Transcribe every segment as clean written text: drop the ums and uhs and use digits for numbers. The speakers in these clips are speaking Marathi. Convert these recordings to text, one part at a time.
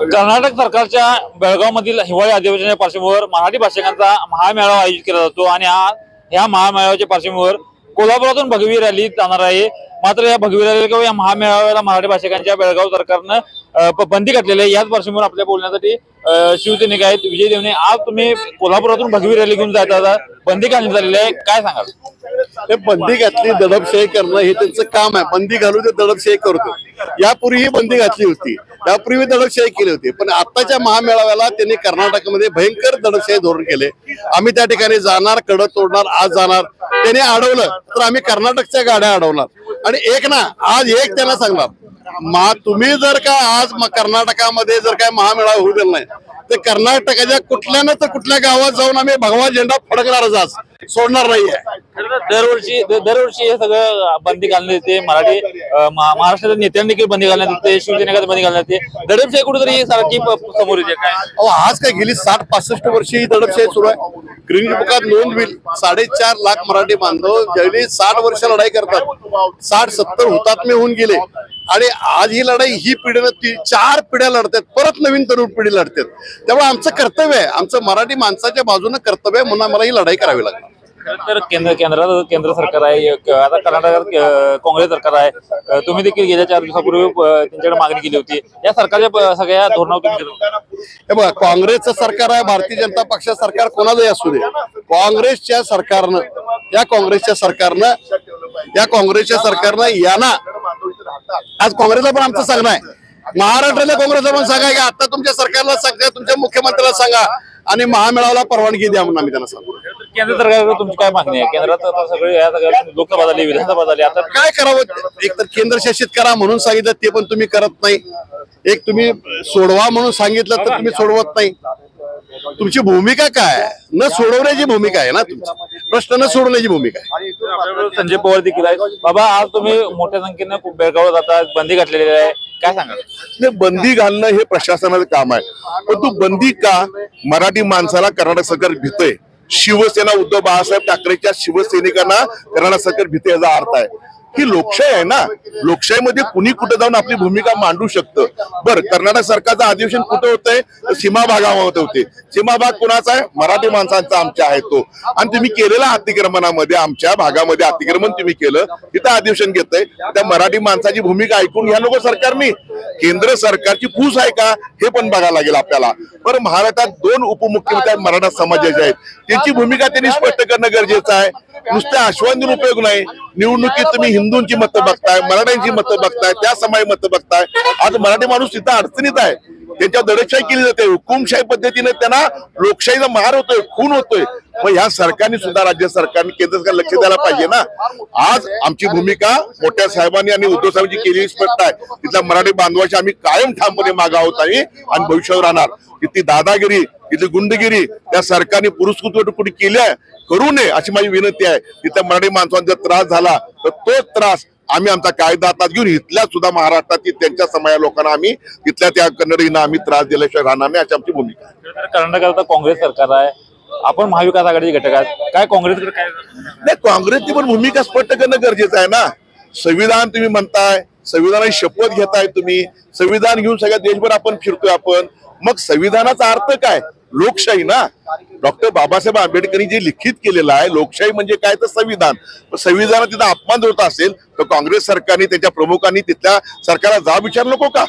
कर्नाटक सरकारच्या बेळगावमधील हिवाळी अधिवेशनाच्या पार्श्वभूमीवर मराठी भाषिकांचा महामेळावा आयोजित केला जातो आणि ह्या महामेळाव्याच्या पार्श्वभूमीवर कोल्हापुरातून भगवी रॅली जाणार आहे। मात्र या भगवी रॅली किंवा या महामेळाव्याला मराठी भाषिकांच्या बेळगाव सरकारनं बंदी घातलेली आहे। याच पार्श्वभूमीवर आपल्या बोलण्यासाठी शिवसैनिक आहेत विजय देवणे। आज तुम्ही कोल्हापुरातून भगवी रॅली घेऊन जाता, बंदी घालण्यात आलेली आहे, काय सांगाल? ते बंदी घातली, दडपशाही करणं हे त्यांचं काम आहे। बंदी घालून ते दडपशाही करतो। यापूर्वी ही बंदी घातली होती, यापूर्वी दडपशाही केली होती, पण आताच्या महामेळाव्याला त्यांनी कर्नाटकमध्ये भयंकर दडपशाही धोरण केले। आम्ही त्या ठिकाणी जाणार, कडक तोडणार, आज जाणार। त्याने अडवलं तर आम्ही कर्नाटकच्या गाड्या अडवणार आणि एक ना आज एक त्यांना सांगणार, तुम्ही जर का आज कर्नाटकामध्ये जर काय महामेळावा होऊ दिला नाही तर कर्नाटकाच्या कुठल्या ना तर कुठल्या गावात जाऊन आम्ही भगवा झेंडा फडकणारच, आज सोडणार नाहीये। दरवर्षी हे सगळं बंदी घालण्यात येते। मराठी महाराष्ट्राच्या नेत्यांनी देखील बंदी घालण्यात येते, शिवसेनेला बंदी घालण्यात येते। दडपशाही कुठेतरी सारखी समोर येते काय? आज काय गेली 60-65 वर्षी ही दडपशाही सुरू आहे। ग्रीन बुकात नोंद होईल 4.5 लाख मराठी बांधव गेली 60 वर्ष लढाई करतात, 60-70 हुतात्मे होऊन गेले आणि आज ही लढाई ही पिढीनं 4 पिढ्या लढतात, परत नवीन तरुण पिढी लढतात। त्यामुळे आमचं कर्तव्य आहे, आमचं मराठी माणसाच्या बाजूने कर्तव्य म्हणून आम्हाला ही लढाई करावी लागणार। तर केंद्रात केंद्र सरकार आहे, आता कर्नाटकात काँग्रेस सरकार आहे। तुम्ही देखील गेल्या 4 दिवसापूर्वी त्यांच्याकडे मागणी केली होती। या सरकारच्या सगळ्या धोरणावर हे बघा, काँग्रेसचं सरकार आहे, भारतीय जनता पक्षाचं सरकार कोणालाही असू दे, काँग्रेसच्या सरकारनं यांना आज काँग्रेसला पण आमचं सांगणं आहे, महाराष्ट्रातल्या काँग्रेसला पण सांगा की आता तुमच्या सरकारला सांगा, तुमच्या मुख्यमंत्र्याला सांगा आणि महामेळाव्याला परवानगी द्या म्हणून आम्ही त्यांना सांगू। केंद्र सरकारकडे तुमची काय मागणी आहे? केंद्रात आता सगळे या सगळ्या लोकसभा झाली, विधानसभा झाली, आता काय करावं? एक तर केंद्रशासित करा म्हणून सांगितलं ते पण तुम्ही करत नाही, एक तुम्ही सोडवा म्हणून सांगितलं तर तुम्ही सोडवत नाही। तुमची भूमिका काय? न सोडवण्याची भूमिका आहे ना तुमची, प्रश्न न सोडवण्याची भूमिका आहे। संजय पवार देखील आहेत। बाबा, आज तुम्ही मोठ्या संख्येनं बेळगावला जाता, बंदी घातलेली आहे, काय सांगाल? बंदी घालणं हे प्रशासनाचं काम आहे, पण तू बंदी का? मराठी माणसाला कर्नाटक सरकार भीतय, शिवसेना उद्धव बाळासाहेब ठाकरेच्या शिवसैनिकांना कर्नाटक सरकार भीते, याचा अर्थ आहे ही लोकशाही आहे ना। लोकशाहीमध्ये कुणी कुठे जाऊन आपली भूमिका मांडू शकतं। बरं, कर्नाटक सरकारचं अधिवेशन कुठे होतंय? सीमा भागामध्ये होते। सीमा भाग कुणाचा आहे? मराठी माणसांचा आमच्या आहे तो। आणि तुम्ही केलेल्या अतिक्रमणामध्ये आमच्या भागामध्ये अतिक्रमण तुम्ही केलं, तिथं अधिवेशन घेतंय, त्या मराठी माणसाची भूमिका ऐकून घ्या नको सरकारने? केंद्र सरकारची फूस आहे का हे पण बघायला लागेल आपल्याला। बरं, महाराष्ट्रात 2 उपमुख्यमंत्री मराठा समाजाचे आहेत, त्यांची भूमिका त्यांनी स्पष्ट करणं गरजेचं आहे। नुसत्या आश्वासन देऊन उपयोग नाही। निवडणुकीत तुम्ही हिंदूंची मतं बघताय, मराठ्यांची मतं बघताय, त्या समाजाची मतं बघताय। आज मराठी माणूस तिथं अडचणीत आहे, त्यांच्या दडपशाही केली जाते, हुकुमशाही पद्धतीने त्यांना लोकशाहीचा मार होतोय, खून होतोय। मग ह्या सरकारने सुद्धा, राज्य सरकारने, केंद्र सरकार लक्ष द्यायला पाहिजे ना। आज आमची भूमिका मोठ्या साहेबांनी आणि उद्धव साहेबांची केलेली स्पष्ट आहे, तिथल्या मराठी बांधवाची आम्ही कायम ठामपणे मागे आहोत आणि भविष्यावर राहणार। तिथली दादागिरी, तिथली गुंडगिरी त्या सरकारने पुरस्कृत कुठे केली आहे, करू नये अशी माझी विनंती आहे। तिथल्या मराठी माणसांचा जर त्रास झाला तर तोच त्रास आम्ही आमचा कायदा हातात घेऊन इथल्या सुद्धा महाराष्ट्रातील त्यांच्या समाजा लोकांना आम्ही तिथल्या त्या कन्नडींना आम्ही त्रास दिल्याशिवाय राहणार नाही, अशी आमची भूमिका आहे। कर्नाटकात काँग्रेस सरकार आहे, आपण महाविकास आघाडीचे घटक आहेत, काय काँग्रेसकडे काय नाही? काँग्रेसची पण भूमिका स्पष्ट करणं गरजेचं आहे ना। संविधान तुम्ही म्हणताय, संविधानाची शपथ घेताय तुम्ही, संविधान घेऊन सगळ्या देशभर आपण फिरतोय आपण, मग संविधानाचा अर्थ काय? लोकशाही ना। डॉक्टर बाबासाहेब आंबेडकरांनी जे लिखित केलेलं आहे, लोकशाही म्हणजे काय तर संविधान। संविधानात तिथं अपमान होत असेल तर काँग्रेस सरकारने, त्याच्या प्रमुखांनी तिथल्या सरकारला जाब विचार नको का?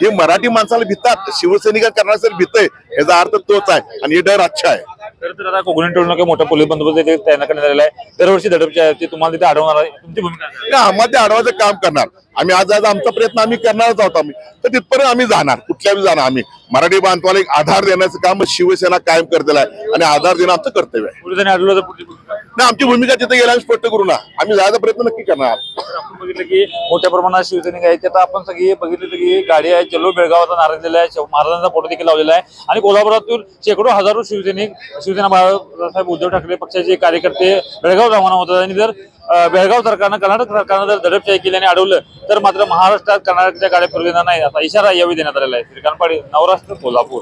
हे मराठी माणसाला भीतात, शिवसैनिक करण्यासाठी भीतय, याचा अर्थ तोच आहे आणि हे डर अच्छा आहे। तर आता कोकणी टोळनाका मोठा पोलीस बंदोबस्त तैनात करण्यात आलेला आहे। दरवर्षी दडपशाही तुम्हाला तिथे अडवणार आहे, तुमची भूमिका काय? आम्हाला ते अडवायचं काम करणार आम्ही। आज आमचा प्रयत्न आम्ही करणारच आहोत आम्ही, तर तिथपर्यंत आम्ही जाणार, कुठल्याही जाणार आम्ही। मराठी बांधवाला एक आधार देण्याचं काम शिवसेना कायम करतेला आहे आणि आधार देणं आमचं कर्तव्य आहे। पुढे अडवलं तर पुढची भूमिका नाही, आमची भूमिका तिथे गेला आम्ही स्पष्ट करू ना, आम्ही जायचा प्रयत्न नक्की करणार। आपण बघितलं की मोठ्या प्रमाणात शिवसैनिक आहेत, आता आपण सगळी बघितलं की गाडी आहे, चलो बेळगावचा नारा दिलेला आहे, महाराजांचा फोटो देखील लावलेला आहे आणि कोल्हापुरातून शेकडो हजारो शिवसेना बाळासाहेब उद्धव ठाकरे पक्षाचे कार्यकर्ते बेळगाव रवाना होतात। आणि जर बेळगाव सरकारनं, कर्नाटक सरकारनं जर दडपशाही केली आणि अडवलं तर मात्र महाराष्ट्रात कर्नाटकच्या गाड्या फिरू देणार नाही, असा इशारा यावेळी देण्यात आलेला आहे। श्रीकांत पाटील, नवराष्ट्र, कोल्हापूर।